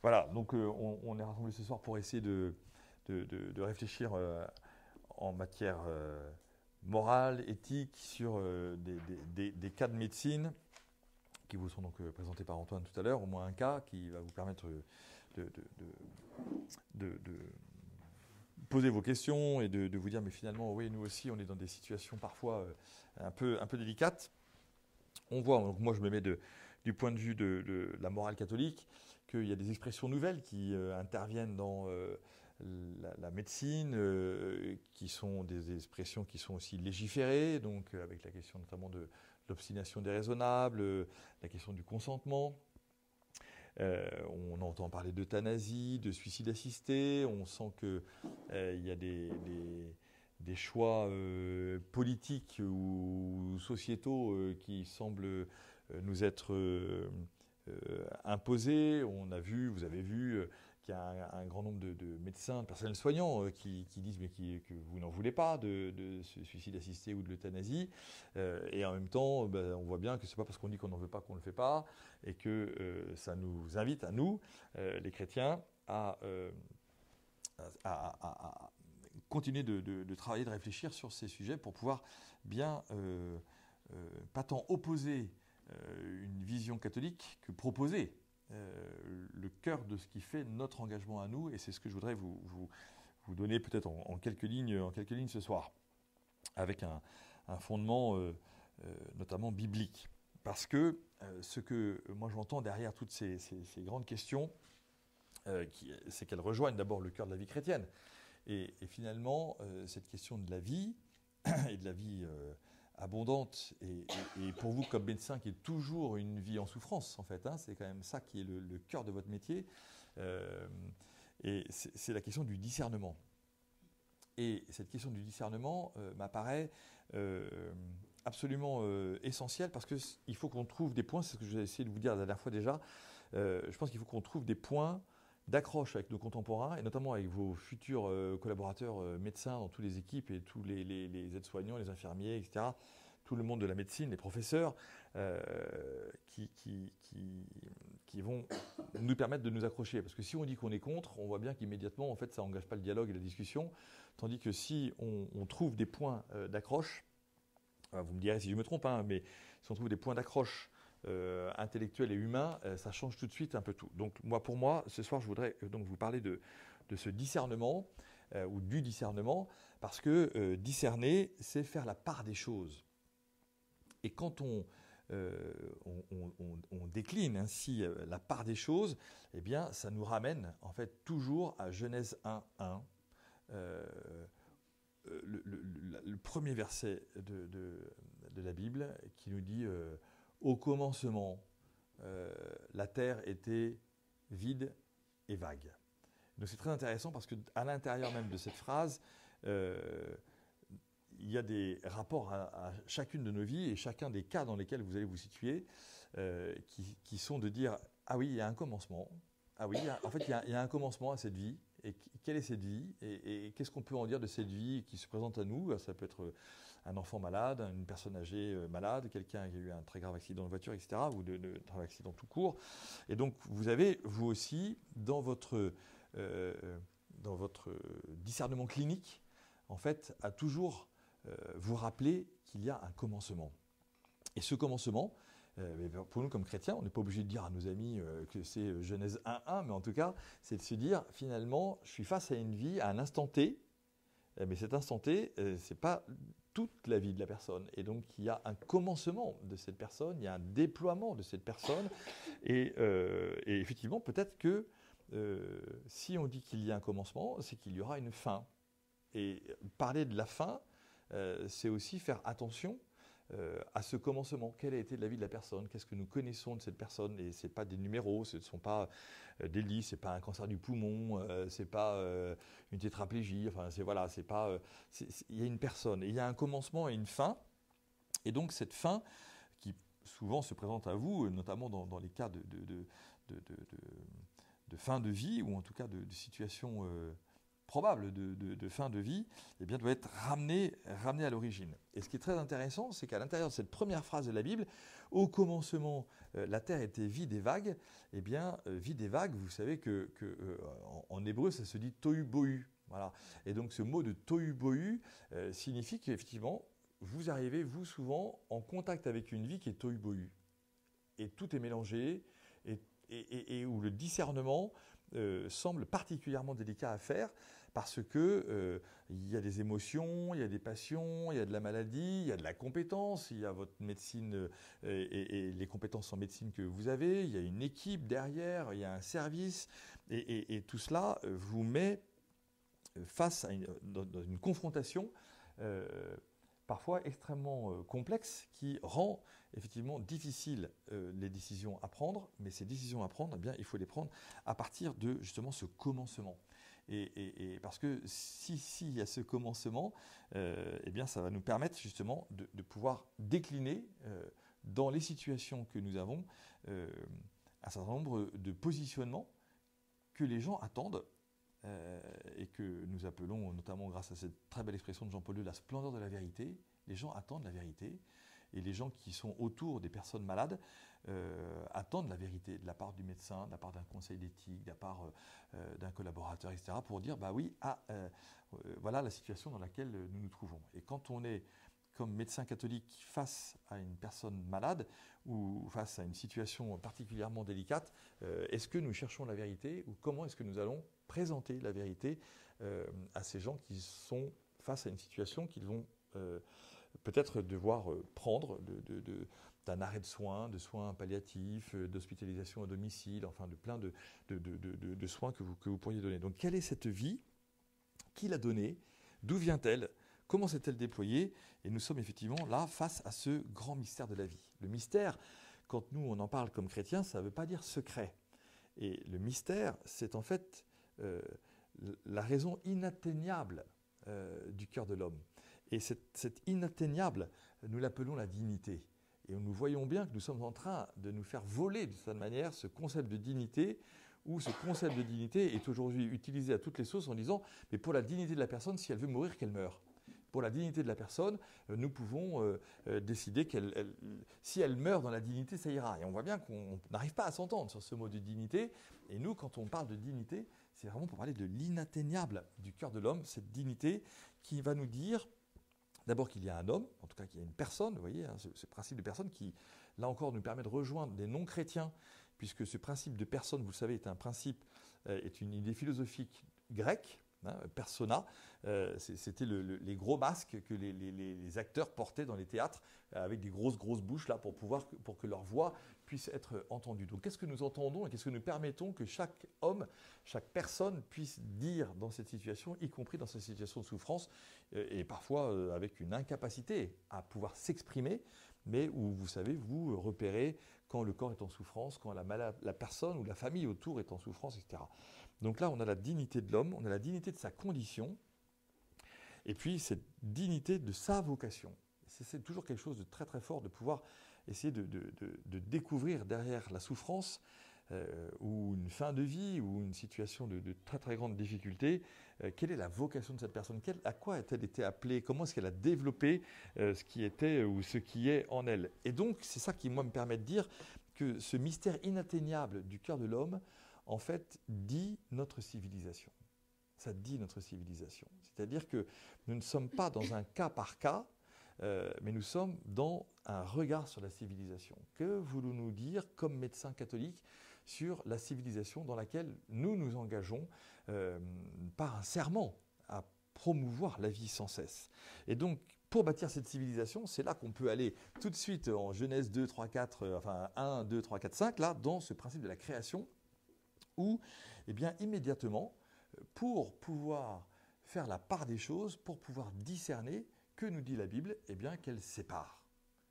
Voilà, donc on est rassemblés ce soir pour essayer de réfléchir en matière morale, éthique, sur des cas de médecine qui vous sont donc présentés par Antoine tout à l'heure, au moins un cas qui va vous permettre de poser vos questions et de vous dire, mais finalement, oui, nous aussi, on est dans des situations parfois un peu délicates. On voit, donc moi je me mets du point de vue de la morale catholique, qu'il y a des expressions nouvelles qui interviennent dans la médecine, qui sont des expressions qui sont aussi légiférées, donc avec la question notamment de l'obstination déraisonnable, la question du consentement. On entend parler d'euthanasie, de suicide assisté, on sent qu'il y a des choix politiques ou sociétaux qui semblent nous être imposés. On a vu, vous avez vu, qu'il y a un grand nombre de médecins, de personnels soignants qui disent mais que vous n'en voulez pas de ce suicide assisté ou de l'euthanasie. Et en même temps, on voit bien que ce n'est pas parce qu'on dit qu'on n'en veut pas qu'on ne le fait pas, et que ça nous invite à nous, les chrétiens, à continuer de travailler, de réfléchir sur ces sujets pour pouvoir bien, pas tant opposer une vision catholique que proposer le cœur de ce qui fait notre engagement à nous, et c'est ce que je voudrais vous donner peut-être en quelques lignes ce soir, avec un fondement notamment biblique. Parce que ce que moi j'entends derrière toutes ces grandes questions, c'est qu'elles rejoignent d'abord le cœur de la vie chrétienne. Et finalement, cette question de la vie, et de la vie abondante, et pour vous comme médecin qui est toujours une vie en souffrance, en fait, hein, c'est quand même ça qui est le cœur de votre métier, et c'est la question du discernement. Et cette question du discernement m'apparaît absolument essentielle, parce qu'il faut qu'on trouve des points, c'est ce que j'ai essayé de vous dire la dernière fois déjà, je pense qu'il faut qu'on trouve des points d'accroche avec nos contemporains, et notamment avec vos futurs collaborateurs médecins dans toutes les équipes, et tous les aides-soignants, les infirmiers, etc., tout le monde de la médecine, les professeurs, qui vont nous permettre de nous accrocher. Parce que si on dit qu'on est contre, on voit bien qu'immédiatement, en fait, ça n'engage pas le dialogue et la discussion, tandis que si on trouve des points d'accroche, vous me direz si je me trompe, hein, mais si on trouve des points d'accroche intellectuel et humain, ça change tout de suite un peu tout. Donc pour moi, ce soir, je voudrais donc vous parler de ce discernement, ou du discernement, parce que discerner, c'est faire la part des choses. Et quand on décline ainsi la part des choses, eh bien, ça nous ramène en fait toujours à Genèse 1:1, le premier verset de la Bible, qui nous dit au commencement, la terre était vide et vague. Donc c'est très intéressant, parce qu'à l'intérieur même de cette phrase, il y a des rapports à chacune de nos vies et chacun des cas dans lesquels vous allez vous situer, qui sont de dire « Ah oui, il y a un commencement. Ah oui, en fait, il y a un commencement à cette vie. Et quelle est cette vie, et qu'est-ce qu'on peut en dire de cette vie qui se présente à nous ?» Ça peut être un enfant malade, une personne âgée malade, quelqu'un qui a eu un très grave accident de voiture, etc., ou de très grave accident tout court. Et donc, vous avez, vous aussi, dans votre discernement clinique, en fait, à toujours vous rappeler qu'il y a un commencement. Et ce commencement, pour nous comme chrétiens, on n'est pas obligé de dire à nos amis que c'est Genèse 1:1, mais en tout cas, c'est de se dire, finalement, je suis face à une vie, à un instant T, mais cet instant T, ce n'est pas toute la vie de la personne. Et donc, il y a un commencement de cette personne, il y a un déploiement de cette personne. Et effectivement, peut-être que si on dit qu'il y a un commencement, c'est qu'il y aura une fin. Et parler de la fin, c'est aussi faire attention à ce commencement. Quelle a été la vie de la personne? Qu'est-ce que nous connaissons de cette personne? Et ce n'est pas des numéros, ce ne sont pas des lits, ce n'est pas un cancer du poumon, ce n'est pas une tétraplégie. Enfin, il y a une personne, et il y a un commencement et une fin. Et donc cette fin, qui souvent se présente à vous, notamment dans les cas de fin de vie, ou en tout cas de situation probable de fin de vie, eh bien, doit être ramené à l'origine. Et ce qui est très intéressant, c'est qu'à l'intérieur de cette première phrase de la Bible, au commencement, la terre était vide et vague. Eh bien, vide et vague, vous savez en hébreu, ça se dit tohu bohu. Voilà. Et donc, ce mot de tohu bohu signifie qu'effectivement, vous arrivez, vous, souvent, en contact avec une vie qui est tohu bohu. Et tout est mélangé, et où le discernement semble particulièrement délicat à faire, parce que il y a des émotions, il y a des passions, il y a de la maladie, il y a de la compétence, il y a votre médecine et les compétences en médecine que vous avez, il y a une équipe derrière, il y a un service, et tout cela vous met face dans une confrontation parfois extrêmement complexe, qui rend effectivement difficile les décisions à prendre, mais ces décisions à prendre, eh bien, il faut les prendre à partir de justement ce commencement. Et parce que s'il y a ce commencement, eh bien, ça va nous permettre justement de pouvoir décliner dans les situations que nous avons un certain nombre de positionnements que les gens attendent et que nous appelons, notamment grâce à cette très belle expression de Jean Paul II, la splendeur de la vérité. Les gens attendent la vérité, et les gens qui sont autour des personnes malades attendent la vérité de la part du médecin, de la part d'un conseil d'éthique, de la part d'un collaborateur, etc., pour dire, bah oui, voilà la situation dans laquelle nous nous trouvons. Et quand on est comme médecin catholique face à une personne malade ou face à une situation particulièrement délicate, est-ce que nous cherchons la vérité, ou comment est-ce que nous allons présenter la vérité à ces gens qui sont face à une situation qu'ils vont peut-être devoir prendre d'un arrêt de soins palliatifs, d'hospitalisation à domicile, enfin de plein de soins que vous pourriez donner. Donc quelle est cette vie? Qui l'a donnée? D'où vient-elle? Comment s'est-elle déployée? Et nous sommes effectivement là face à ce grand mystère de la vie. Le mystère, quand nous on en parle comme chrétiens, ça ne veut pas dire secret. Et le mystère, c'est en fait la raison inatteignable du cœur de l'homme. Et cette inatteignable, nous l'appelons la dignité. Et nous voyons bien que nous sommes en train de nous faire voler, d'une certaine manière, ce concept de dignité, où ce concept de dignité est aujourd'hui utilisé à toutes les sauces en disant « mais pour la dignité de la personne, si elle veut mourir, qu'elle meure ». Pour la dignité de la personne, nous pouvons décider si elle meurt dans la dignité, ça ira. Et on voit bien qu'on n'arrive pas à s'entendre sur ce mot de dignité. Et nous, quand on parle de dignité, c'est vraiment pour parler de l'inatteignable du cœur de l'homme, cette dignité qui va nous dire d'abord qu'il y a un homme, en tout cas qu'il y a une personne, vous voyez, hein, ce principe de personne qui, là encore, nous permet de rejoindre des non-chrétiens, puisque ce principe de personne, vous le savez, est un principe, est une idée philosophique grecque. Persona, c'était les gros masques que les acteurs portaient dans les théâtres avec des grosses bouches là pour que leur voix puisse être entendue. Donc qu'est-ce que nous entendons et qu'est-ce que nous permettons que chaque homme, chaque personne puisse dire dans cette situation, y compris dans cette situation de souffrance et parfois avec une incapacité à pouvoir s'exprimer, mais où vous savez, vous repérez quand le corps est en souffrance, quand la personne ou la famille autour est en souffrance, etc. Donc là, on a la dignité de l'homme, on a la dignité de sa condition, et puis cette dignité de sa vocation. C'est toujours quelque chose de très très fort de pouvoir essayer de découvrir derrière la souffrance ou une fin de vie ou une situation de très très grande difficulté, quelle est la vocation de cette personne, à quoi a-t-elle été appelée, comment est-ce qu'elle a développé ce qui était ou ce qui est en elle. Et donc c'est ça qui moi me permet de dire que ce mystère inatteignable du cœur de l'homme, en fait, dit notre civilisation. Ça dit notre civilisation. C'est-à-dire que nous ne sommes pas dans un cas par cas, mais nous sommes dans un regard sur la civilisation. Que voulons-nous dire comme médecins catholiques sur la civilisation dans laquelle nous nous engageons par un serment à promouvoir la vie sans cesse. Et donc, pour bâtir cette civilisation, c'est là qu'on peut aller tout de suite en Genèse 2, 3, 4, enfin 1, 2, 3, 4, 5, là, dans ce principe de la création, où, eh bien, immédiatement, pour pouvoir faire la part des choses, pour pouvoir discerner, que nous dit la Bible? Eh bien, qu'elle sépare.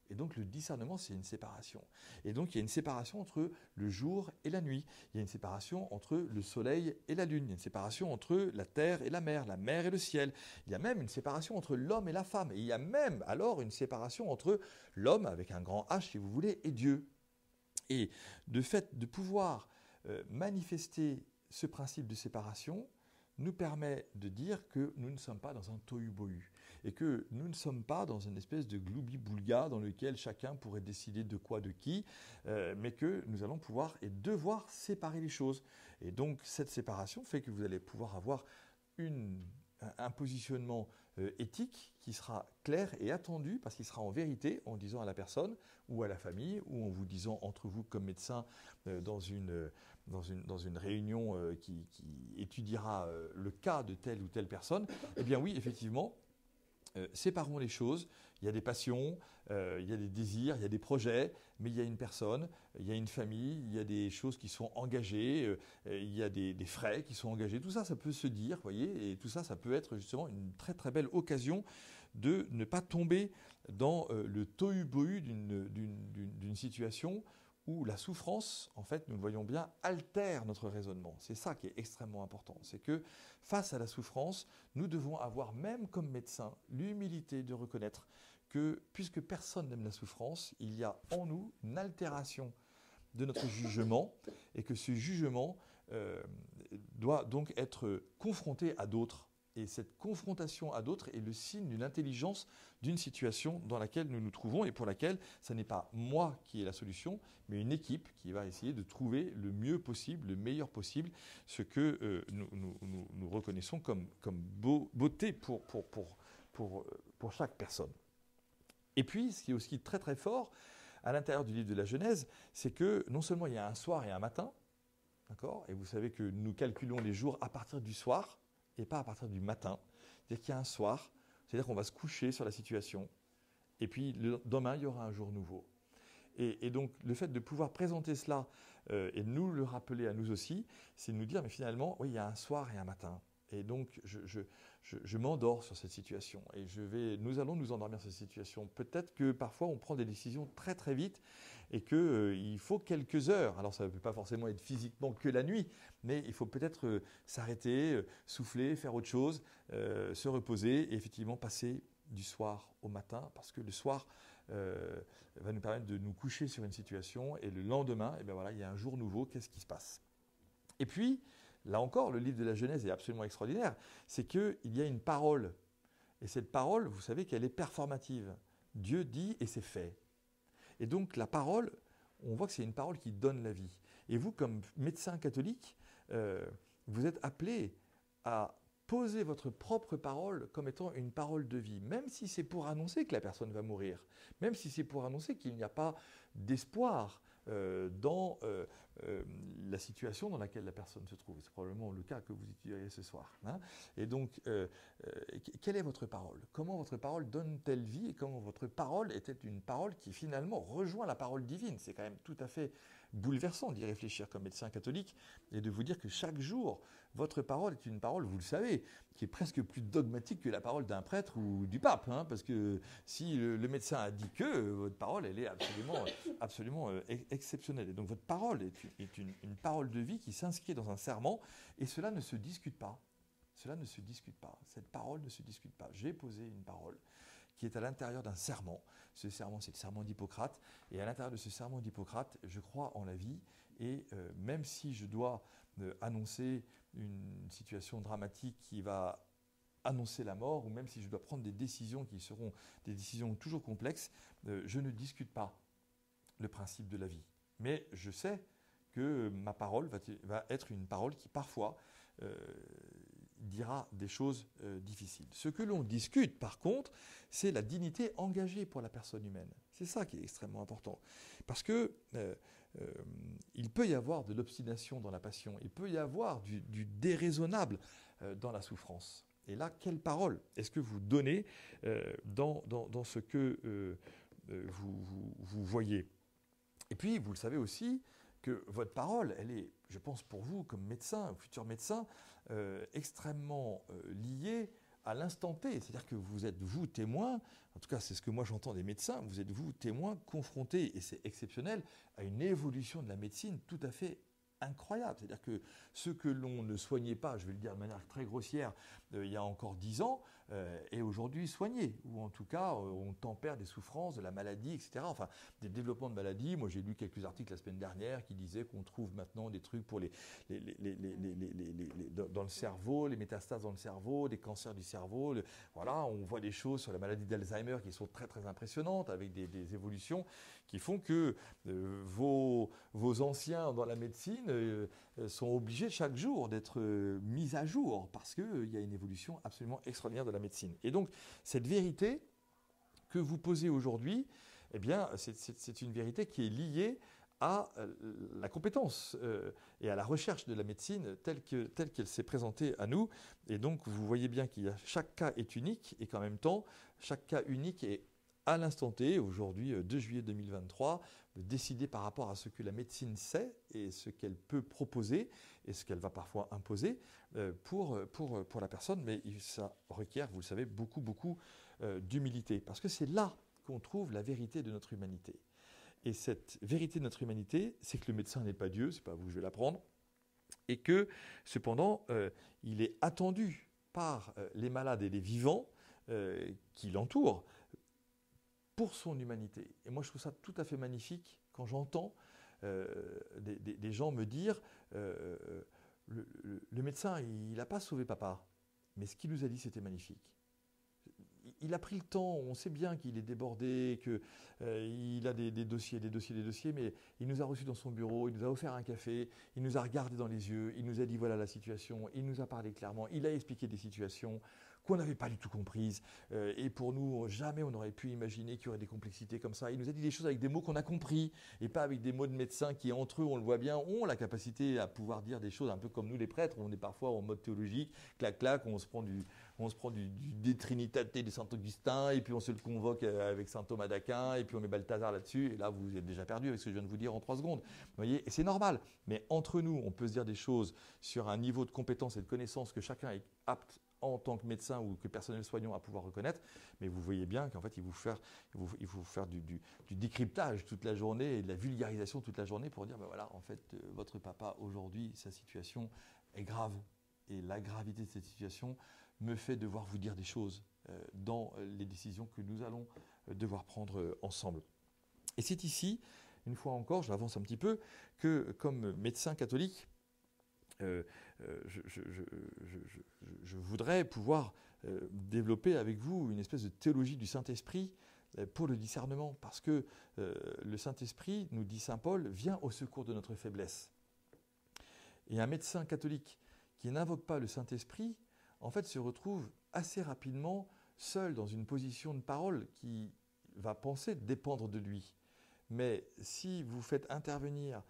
Et donc, le discernement, c'est une séparation. Et donc, il y a une séparation entre le jour et la nuit. Il y a une séparation entre le soleil et la lune. Il y a une séparation entre la terre et la mer et le ciel. Il y a même une séparation entre l'homme et la femme. Et il y a même, alors, une séparation entre l'homme, avec un grand H, si vous voulez, et Dieu. Et de fait de pouvoir manifester ce principe de séparation, nous permet de dire que nous ne sommes pas dans un tohu-bohu et que nous ne sommes pas dans une espèce de gloubi-boulga dans lequel chacun pourrait décider de quoi, de qui, mais que nous allons pouvoir et devoir séparer les choses. Et donc cette séparation fait que vous allez pouvoir avoir un positionnement éthique qui sera clair et attendu parce qu'il sera en vérité en disant à la personne ou à la famille ou en vous disant entre vous comme médecin dans une réunion qui étudiera le cas de telle ou telle personne, eh bien oui, effectivement, séparons les choses. Il y a des passions, il y a des désirs, il y a des projets, mais il y a une personne, il y a une famille, il y a des choses qui sont engagées, il y a des frais qui sont engagés. Tout ça, ça peut se dire, voyez, et tout ça, ça peut être justement une très très belle occasion de ne pas tomber dans le tohu-bohu d'une situation où la souffrance, en fait, nous le voyons bien, altère notre raisonnement. C'est ça qui est extrêmement important. C'est que face à la souffrance, nous devons avoir, même comme médecins, l'humilité de reconnaître que, puisque personne n'aime la souffrance, il y a en nous une altération de notre jugement et que ce jugement doit donc être confronté à d'autres. Et cette confrontation à d'autres est le signe d'une intelligence d'une situation dans laquelle nous nous trouvons et pour laquelle ce n'est pas moi qui ai la solution, mais une équipe qui va essayer de trouver le mieux possible, le meilleur possible, ce que nous reconnaissons comme beauté pour chaque personne. Et puis, ce qui est aussi très très fort à l'intérieur du livre de la Genèse, c'est que non seulement il y a un soir et un matin, d'accord, et vous savez que nous calculons les jours à partir du soir, et pas à partir du matin. C'est-à-dire qu'il y a un soir, c'est-à-dire qu'on va se coucher sur la situation, et puis demain, il y aura un jour nouveau. Et donc, le fait de pouvoir présenter cela et nous le rappeler à nous aussi, c'est de nous dire, mais finalement, oui, il y a un soir et un matin. Et donc, je m'endors sur cette situation. Et nous allons nous endormir sur cette situation. Peut-être que parfois, on prend des décisions très, très vite et qu'il faut quelques heures. Alors, ça ne peut pas forcément être physiquement que la nuit, mais il faut peut-être s'arrêter, souffler, faire autre chose, se reposer et effectivement passer du soir au matin, parce que le soir va nous permettre de nous coucher sur une situation et le lendemain, eh bien voilà, il y a un jour nouveau, qu'est-ce qui se passe? Et puis, là encore, le livre de la Genèse est absolument extraordinaire, c'est qu'il y a une parole. Et cette parole, vous savez qu'elle est performative. Dieu dit et c'est fait. Et donc la parole, on voit que c'est une parole qui donne la vie. Et vous, comme médecin catholique, vous êtes appelé à poser votre propre parole comme étant une parole de vie, même si c'est pour annoncer que la personne va mourir, même si c'est pour annoncer qu'il n'y a pas d'espoir dans la situation dans laquelle la personne se trouve. C'est probablement le cas que vous étudierez ce soir. Hein. Et donc, quelle est votre parole? Comment votre parole donne-t-elle vie? Et comment votre parole était une parole qui finalement rejoint la parole divine? C'est quand même tout à fait bouleversant d'y réfléchir comme médecin catholique et de vous dire que chaque jour, votre parole est une parole, vous le savez, qui est presque plus dogmatique que la parole d'un prêtre ou du pape. Hein, parce que si le médecin a dit que, votre parole, elle est absolument exceptionnelle. Et donc votre parole est une parole de vie qui s'inscrit dans un serment et cela ne se discute pas. Cela ne se discute pas. Cette parole ne se discute pas. J'ai posé une parole qui est à l'intérieur d'un serment. Ce serment, c'est le serment d'Hippocrate. Et à l'intérieur de ce serment d'Hippocrate, je crois en la vie. Et même si je dois annoncer une situation dramatique qui va annoncer la mort, ou même si je dois prendre des décisions qui seront des décisions toujours complexes, je ne discute pas le principe de la vie. Mais je sais que ma parole va être une parole qui parfois dira des choses difficiles. Ce que l'on discute, par contre, c'est la dignité engagée pour la personne humaine. C'est ça qui est extrêmement important. Parce que il peut y avoir de l'obstination dans la passion, il peut y avoir du déraisonnable dans la souffrance. Et là, quelle parole est-ce que vous donnez dans ce que vous voyez? Et puis, vous le savez aussi, que votre parole, elle est, je pense pour vous, comme médecin, futur médecin, extrêmement liée à l'instant T. C'est-à-dire que vous êtes, vous, témoin, en tout cas c'est ce que moi j'entends des médecins, vous êtes, vous, témoin, confronté, et c'est exceptionnel, à une évolution de la médecine tout à fait incroyable. C'est-à-dire que ce que l'on ne soignait pas, je vais le dire de manière très grossière, il y a encore 10 ans, est aujourd'hui soigné. Ou en tout cas, on tempère des souffrances, de la maladie, etc. Enfin, des développements de maladies. Moi, j'ai lu quelques articles la semaine dernière qui disaient qu'on trouve maintenant des trucs pour dans le cerveau, les métastases dans le cerveau, des cancers du cerveau. Voilà, on voit des choses sur la maladie d'Alzheimer qui sont très, très impressionnantes, avec des évolutions qui font que vos anciens dans la médecine sont obligés chaque jour d'être mis à jour parce qu'il y a une évolution absolument extraordinaire de la médecine. Et donc, cette vérité que vous posez aujourd'hui, eh bien, c'est une vérité qui est liée à la compétence et à la recherche de la médecine telle qu'elle s'est présentée à nous. Et donc, vous voyez bien chaque cas est unique et qu'en même temps, chaque cas unique est à l'instant T, aujourd'hui 2 juillet 2023, décidé par rapport à ce que la médecine sait et ce qu'elle peut proposer et ce qu'elle va parfois imposer pour la personne. Mais ça requiert, vous le savez, beaucoup d'humilité. Parce que c'est là qu'on trouve la vérité de notre humanité. Et cette vérité de notre humanité, c'est que le médecin n'est pas Dieu, c'est pas vous que je vais l'apprendre, et que cependant, il est attendu par les malades et les vivants qui l'entourent pour son humanité. Et moi, je trouve ça tout à fait magnifique quand j'entends des gens me dire le médecin, il n'a pas sauvé papa, mais ce qu'il nous a dit, c'était magnifique. Il a pris le temps, on sait bien qu'il est débordé, qu'il a des dossiers, mais il nous a reçus dans son bureau, il nous a offert un café, il nous a regardé dans les yeux, il nous a dit voilà la situation, il nous a parlé clairement, il a expliqué des situations qu'on n'avait pas du tout comprises. Et pour nous, jamais on n'aurait pu imaginer qu'il y aurait des complexités comme ça. Il nous a dit des choses avec des mots qu'on a compris et pas avec des mots de médecins qui, entre eux, on le voit bien, ont la capacité à pouvoir dire des choses un peu comme nous les prêtres. On est parfois en mode théologique, clac, on se prend du De Trinitate de Saint-Augustin et puis on se le convoque avec Saint Thomas d'Aquin et puis on met Balthazar là-dessus et là vous êtes déjà perdu avec ce que je viens de vous dire en 3 secondes. Vous voyez, et c'est normal. Mais entre nous, on peut se dire des choses sur un niveau de compétence et de connaissance que chacun est apte en tant que médecin ou que personnel soignant à pouvoir reconnaître, mais vous voyez bien qu'en fait, il faut faire du décryptage toute la journée et de la vulgarisation toute la journée pour dire, ben voilà, en fait, votre papa, aujourd'hui, sa situation est grave. Et la gravité de cette situation me fait devoir vous dire des choses dans les décisions que nous allons devoir prendre ensemble. Et c'est ici, une fois encore, j'avance un petit peu, que comme médecin catholique, je voudrais pouvoir développer avec vous une espèce de théologie du Saint-Esprit pour le discernement, parce que le Saint-Esprit, nous dit saint Paul, vient au secours de notre faiblesse. Et un médecin catholique qui n'invoque pas le Saint-Esprit, en fait, se retrouve assez rapidement seul dans une position de parole qui va penser dépendre de lui. Mais si vous faites intervenir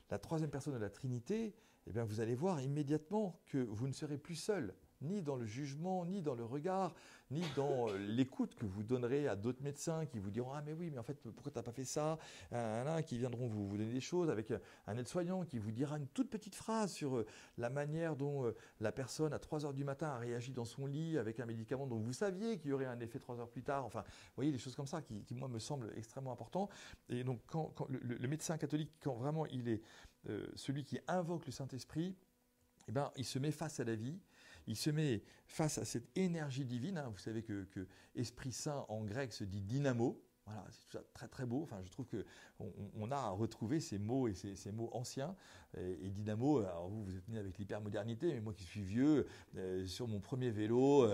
la troisième personne de la Trinité, eh bien vous allez voir immédiatement que vous ne serez plus seul, ni dans le jugement, ni dans le regard, ni dans l'écoute que vous donnerez à d'autres médecins qui vous diront « Ah mais oui, mais en fait, pourquoi tu n'as pas fait ça ?» qui viendront vous donner des choses, avec un aide-soignant qui vous dira une toute petite phrase sur la manière dont la personne à 3 heures du matin a réagi dans son lit avec un médicament dont vous saviez qu'il y aurait un effet 3 heures plus tard. Enfin, vous voyez, des choses comme ça qui moi, me semblent extrêmement importantes. Et donc, quand le médecin catholique, quand vraiment il est celui qui invoque le Saint-Esprit, eh ben, il se met face à la vie, il se met face à cette énergie divine. Vous savez que Esprit Saint en grec se dit dynamo. Voilà, c'est tout ça très très beau. Enfin, je trouve qu'on a retrouvé ces mots et ces mots anciens. Et dynamo, alors vous êtes né avec l'hypermodernité, mais moi qui suis vieux, sur mon premier vélo,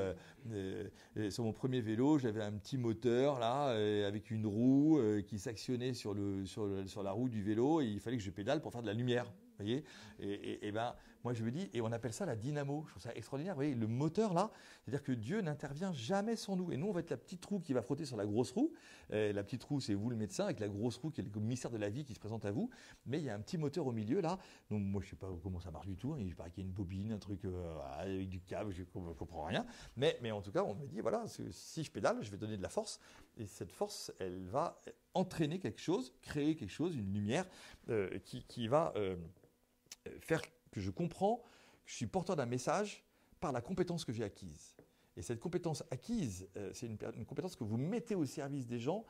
j'avais un petit moteur là, avec une roue qui s'actionnait sur la roue du vélo et il fallait que je pédale pour faire de la lumière. Vous voyez, et ben, moi je me dis, et on appelle ça la dynamo. Je trouve ça extraordinaire. Vous voyez, le moteur là, c'est-à-dire que Dieu n'intervient jamais sans nous. Et nous, on va être la petite roue qui va frotter sur la grosse roue. La petite roue, c'est vous le médecin, avec la grosse roue qui est le mystère de la vie qui se présente à vous. Mais il y a un petit moteur au milieu là. Donc moi, je ne sais pas comment ça marche du tout. Il paraît qu'il y a une bobine, un truc avec du câble, je ne comprends rien. Mais en tout cas, on me dit, voilà, si je pédale, je vais donner de la force. Et cette force, elle va entraîner quelque chose, créer quelque chose, une lumière qui va faire que je comprends que je suis porteur d'un message par la compétence que j'ai acquise. Et cette compétence acquise, c'est une compétence que vous mettez au service des gens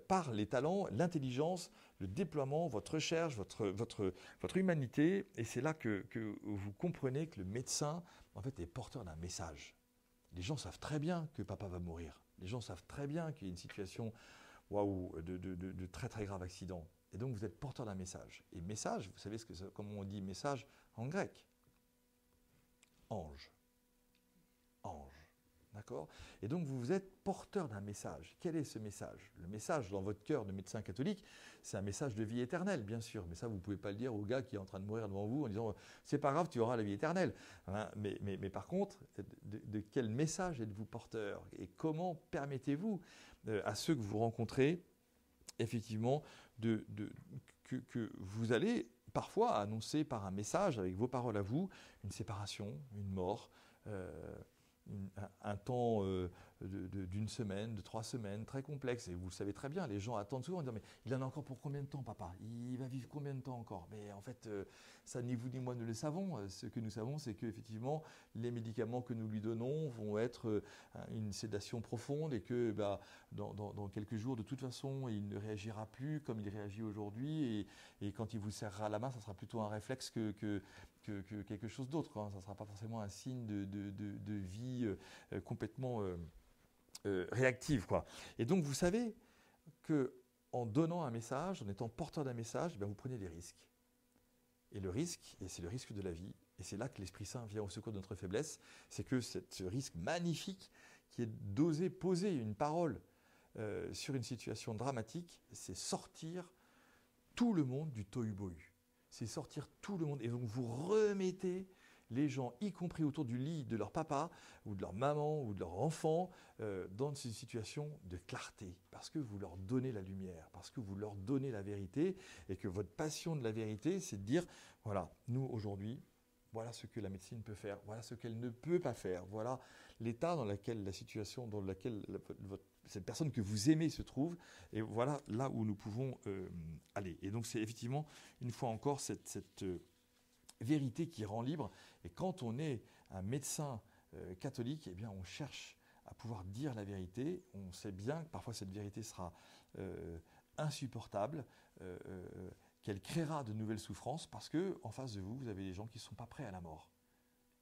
par les talents, l'intelligence, le déploiement, votre recherche, votre humanité. Et c'est là que vous comprenez que le médecin, en fait, est porteur d'un message. Les gens savent très bien que papa va mourir. Les gens savent très bien qu'il y a une situation de très très grave accident. Et donc vous êtes porteur d'un message. Et message, vous savez comment on dit message en grec? Ange. Ange. D'accord? Et donc vous êtes porteur d'un message. Quel est ce message? Le message dans votre cœur de médecin catholique, c'est un message de vie éternelle, bien sûr. Mais ça, vous ne pouvez pas le dire au gars qui est en train de mourir devant vous en disant « c'est pas grave, tu auras la vie éternelle hein ». Mais par contre, de quel message êtes-vous porteur? Et comment permettez-vous à ceux que vous rencontrez, effectivement, que vous allez parfois annoncer par un message, avec vos paroles à vous, une séparation, une mort, un temps d'une semaine, de 3 semaines, très complexe. Et vous le savez très bien, les gens attendent souvent en disant « mais il en a encore pour combien de temps, papa? Il va vivre combien de temps encore ?» Mais en fait, ça ni vous ni moi ne le savons. Ce que nous savons, c'est qu'effectivement, les médicaments que nous lui donnons vont être une sédation profonde et que dans quelques jours, de toute façon, il ne réagira plus comme il réagit aujourd'hui. Et quand il vous serrera la main, ça sera plutôt un réflexe que quelque chose d'autre. Ça ne sera pas forcément un signe de vie complètement réactive. Et donc, vous savez qu'en donnant un message, en étant porteur d'un message, vous prenez des risques. Et le risque, et c'est le risque de la vie, et c'est là que l'Esprit Saint vient au secours de notre faiblesse, c'est que ce risque magnifique qui est d'oser poser une parole sur une situation dramatique, c'est sortir tout le monde du tohu-bohu. C'est sortir tout le monde. Et donc vous remettez les gens, y compris autour du lit de leur papa, ou de leur maman, ou de leur enfant, dans une situation de clarté. Parce que vous leur donnez la lumière, parce que vous leur donnez la vérité, et que votre passion de la vérité, c'est de dire, voilà, nous aujourd'hui, voilà ce que la médecine peut faire, voilà ce qu'elle ne peut pas faire, voilà l'état dans lequel la situation, dans laquelle cette personne que vous aimez se trouve, et voilà là où nous pouvons aller. Et donc c'est effectivement, une fois encore, cette vérité qui rend libre. Et quand on est un médecin catholique, eh bien on cherche à pouvoir dire la vérité. On sait bien que parfois cette vérité sera insupportable, qu'elle créera de nouvelles souffrances, parce qu'en face de vous, vous avez des gens qui ne sont pas prêts à la mort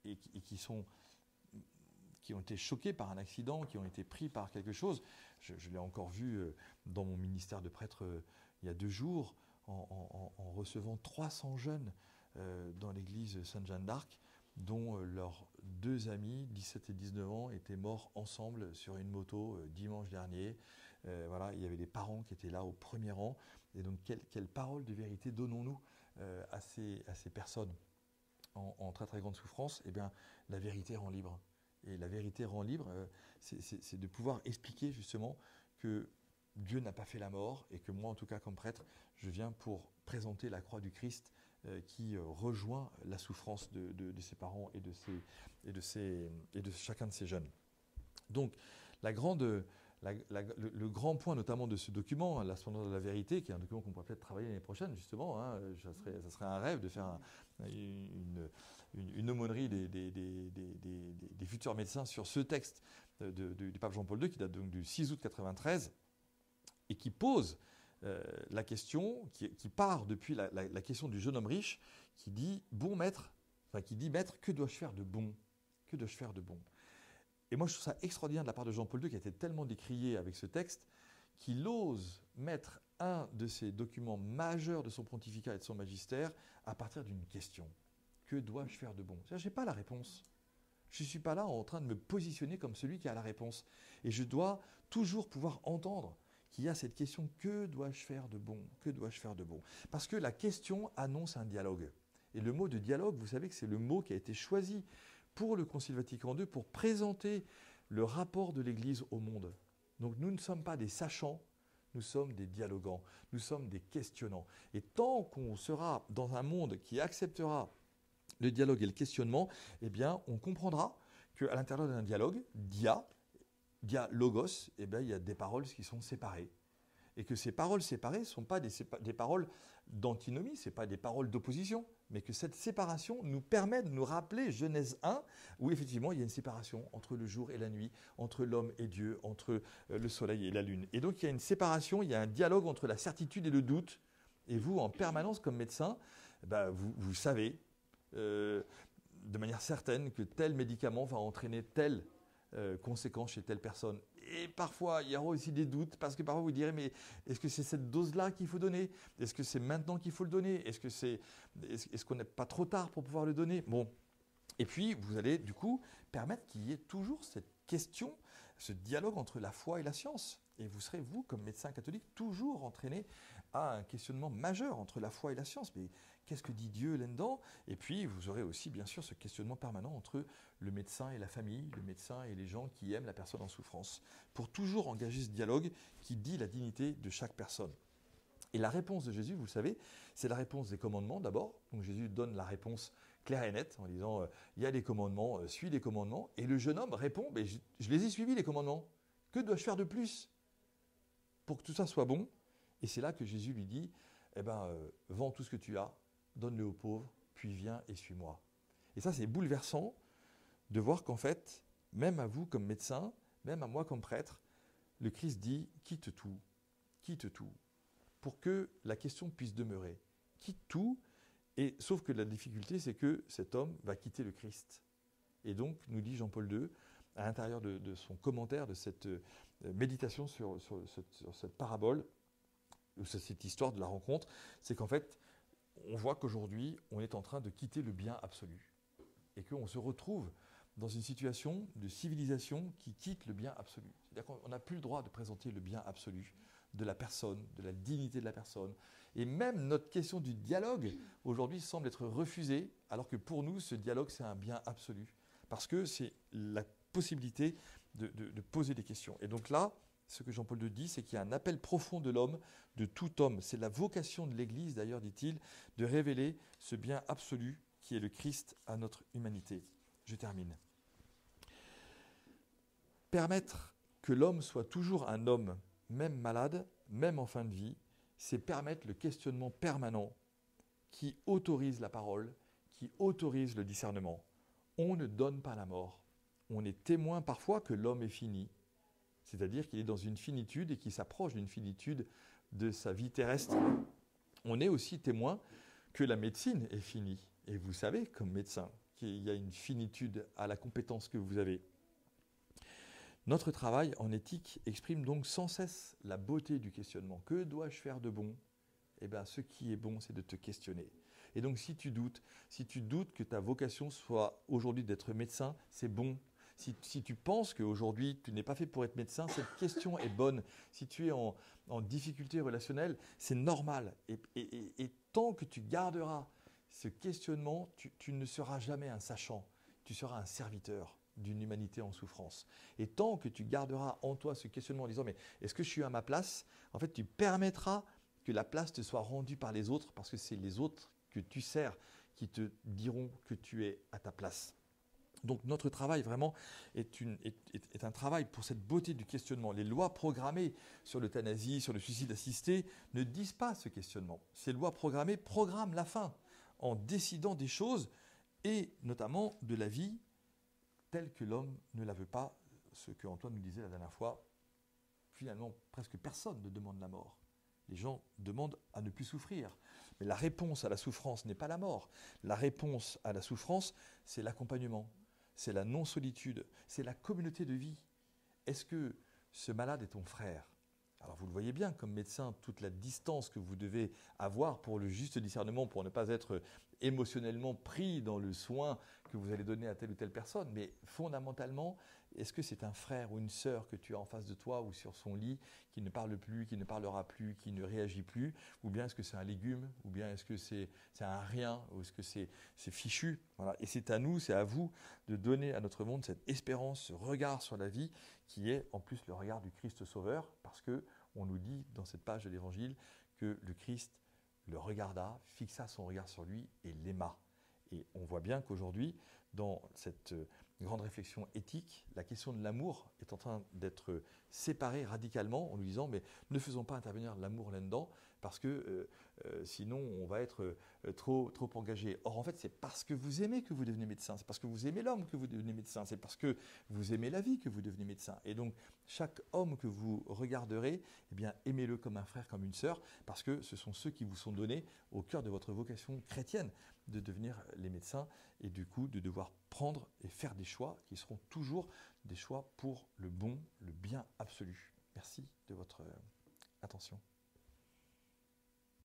et qui ont été choqués par un accident, qui ont été pris par quelque chose. Je l'ai encore vu dans mon ministère de prêtre il y a 2 jours, en recevant 300 jeunes dans l'église Sainte-Jeanne d'Arc, dont leurs 2 amis, 17 et 19 ans, étaient morts ensemble sur une moto dimanche dernier. Voilà, il y avait des parents qui étaient là au premier rang. Et donc, quelle parole de vérité donnons-nous à ces personnes en très très grande souffrance? Eh bien, la vérité rend libre. Et la vérité rend libre, c'est de pouvoir expliquer justement que Dieu n'a pas fait la mort, et que moi, en tout cas, comme prêtre, je viens pour présenter la croix du Christ qui rejoint la souffrance de ses parents et de chacun de ces jeunes. Donc, le grand point notamment de ce document, l'Ascendance de la vérité, qui est un document qu'on pourrait peut-être travailler l'année prochaine, justement, ça serait un rêve de faire une aumônerie des futurs médecins sur ce texte du pape Jean-Paul II, qui date donc du 6 août 93, et qui pose la question, qui part depuis la question du jeune homme riche, qui dit « Bon maître », qui dit « Maître, que dois-je faire de bon ? Que dois-je faire de bon ?» Et moi, je trouve ça extraordinaire de la part de Jean-Paul II, qui a été tellement décrié avec ce texte, qu'il ose mettre un de ces documents majeurs de son pontificat et de son magistère à partir d'une question. Que dois-je faire de bon ? Je n'ai pas la réponse. Je ne suis pas là en train de me positionner comme celui qui a la réponse. Et je dois toujours pouvoir entendre qu'il y a cette question, que dois-je faire de bon ? Que dois-je faire de bon ? Parce que la question annonce un dialogue. Et le mot de dialogue, vous savez que c'est le mot qui a été choisi pour le Concile Vatican II, pour présenter le rapport de l'Église au monde. Donc nous ne sommes pas des sachants, nous sommes des dialogants, nous sommes des questionnants. Et tant qu'on sera dans un monde qui acceptera le dialogue et le questionnement, eh bien on comprendra qu'à l'intérieur d'un dialogue, dia, logos, eh bien, il y a des paroles qui sont séparées. Et que ces paroles séparées ne sont pas des paroles d'antinomie, ce n'est pas des paroles d'opposition, mais que cette séparation nous permet de nous rappeler Genèse 1, où effectivement il y a une séparation entre le jour et la nuit, entre l'homme et Dieu, entre le soleil et la lune. Et donc il y a une séparation, il y a un dialogue entre la certitude et le doute. Et vous, en permanence, comme médecin, vous savez de manière certaine que tel médicament va entraîner telle conséquence chez telle personne. Et parfois, il y aura aussi des doutes, parce que parfois vous direz, mais est-ce que c'est cette dose-là qu'il faut donner? Est-ce que c'est maintenant qu'il faut le donner? Est-ce qu'on n'est pas trop tard pour pouvoir le donner? Bon. Et puis, vous allez du coup permettre qu'il y ait toujours cette question, ce dialogue entre la foi et la science. Et vous serez, vous, comme médecin catholique, toujours entraîné à un questionnement majeur entre la foi et la science. Mais qu'est-ce que dit Dieu là-dedans? Et puis, vous aurez aussi, bien sûr, ce questionnement permanent entre le médecin et la famille, le médecin et les gens qui aiment la personne en souffrance, pour toujours engager ce dialogue qui dit la dignité de chaque personne. Et la réponse de Jésus, vous le savez, c'est la réponse des commandements d'abord. Donc Jésus donne la réponse claire et nette en disant il y a des commandements, suis les commandements. Et le jeune homme répond je les ai suivis les commandements. Que dois-je faire de plus pour que tout ça soit bon? Et c'est là que Jésus lui dit vends tout ce que tu as, donne-le aux pauvres, puis viens et suis-moi. Et ça, c'est bouleversant de voir qu'en fait, même à vous comme médecin, même à moi comme prêtre, le Christ dit quitte tout, pour que la question puisse demeurer. Quitte tout, et sauf que la difficulté, c'est que cet homme va quitter le Christ. Et donc, nous dit Jean-Paul II, à l'intérieur de son commentaire de cette méditation sur cette parabole, ou cette histoire de la rencontre, c'est qu'en fait, on voit qu'aujourd'hui, on est en train de quitter le bien absolu. Et qu'on se retrouve dans une situation de civilisation qui quitte le bien absolu. C'est-à-dire qu'on n'a plus le droit de présenter le bien absolu de la personne, de la dignité de la personne. Et même notre question du dialogue, aujourd'hui, semble être refusée, alors que pour nous, ce dialogue, c'est un bien absolu. Parce que c'est la possibilité de poser des questions. Et donc là, ce que Jean-Paul II dit, c'est qu'il y a un appel profond de l'homme, de tout homme. C'est la vocation de l'Église, d'ailleurs, dit-il, de révéler ce bien absolu qui est le Christ à notre humanité. Je termine. Permettre que l'homme soit toujours un homme, même malade, même en fin de vie, c'est permettre le questionnement permanent qui autorise la parole, qui autorise le discernement. On ne donne pas la mort. On est témoin parfois que l'homme est fini, c'est-à-dire qu'il est dans une finitude et qu'il s'approche d'une finitude de sa vie terrestre. On est aussi témoin que la médecine est finie. Et vous savez, comme médecin, qu'il y a une finitude à la compétence que vous avez. Notre travail en éthique exprime donc sans cesse la beauté du questionnement. Que dois-je faire de bon? Ce qui est bon, c'est de te questionner. Et donc, si tu doutes que ta vocation soit aujourd'hui d'être médecin, c'est bon. Si tu penses qu'aujourd'hui, tu n'es pas fait pour être médecin, cette question est bonne. Si tu es en difficulté relationnelle, c'est normal. Et tant que tu garderas ce questionnement, tu ne seras jamais un sachant, tu seras un serviteur d'une humanité en souffrance. Et tant que tu garderas en toi ce questionnement en disant « mais est-ce que je suis à ma place ?» En fait, tu permettras que la place te soit rendue par les autres, parce que c'est les autres que tu sers qui te diront que tu es à ta place. Donc notre travail vraiment est un travail pour cette beauté du questionnement. Les lois programmées sur l'euthanasie, sur le suicide assisté ne disent pas ce questionnement. Ces lois programmées programment la fin en décidant des choses et notamment de la vie telle que l'homme ne la veut pas. Ce que Antoine nous disait la dernière fois, finalement presque personne ne demande la mort. Les gens demandent à ne plus souffrir. Mais la réponse à la souffrance n'est pas la mort. La réponse à la souffrance, c'est l'accompagnement, c'est la non-solitude, c'est la communauté de vie. Est-ce que ce malade est ton frère? Alors vous le voyez bien comme médecin, toute la distance que vous devez avoir pour le juste discernement, pour ne pas être émotionnellement pris dans le soin que vous allez donner à telle ou telle personne. Mais fondamentalement, est-ce que c'est un frère ou une sœur que tu as en face de toi ou sur son lit qui ne parle plus, qui ne parlera plus, qui ne réagit plus? Ou bien est-ce que c'est un légume? Ou bien est-ce que c'est un rien? Ou est-ce que c'est fichu? Voilà. Et c'est à nous, c'est à vous de donner à notre monde cette espérance, ce regard sur la vie qui est en plus le regard du Christ Sauveur, parce qu'on nous dit dans cette page de l'Évangile que le Christ le regarda, fixa son regard sur lui et l'aima. Et on voit bien qu'aujourd'hui, dans cette grande réflexion éthique, la question de l'amour est en train d'être séparée radicalement en nous disant mais ne faisons pas intervenir l'amour là-dedans parce que sinon on va être trop engagé. Or en fait c'est parce que vous aimez que vous devenez médecin, c'est parce que vous aimez l'homme que vous devenez médecin, c'est parce que vous aimez la vie que vous devenez médecin. Et donc chaque homme que vous regarderez, eh bien aimez-le comme un frère, comme une sœur, parce que ce sont ceux qui vous sont donnés au cœur de votre vocation chrétienne de devenir les médecins et du coup de devoir prendre et faire des choix qui seront toujours des choix pour le bon, le bien absolu. Merci de votre attention.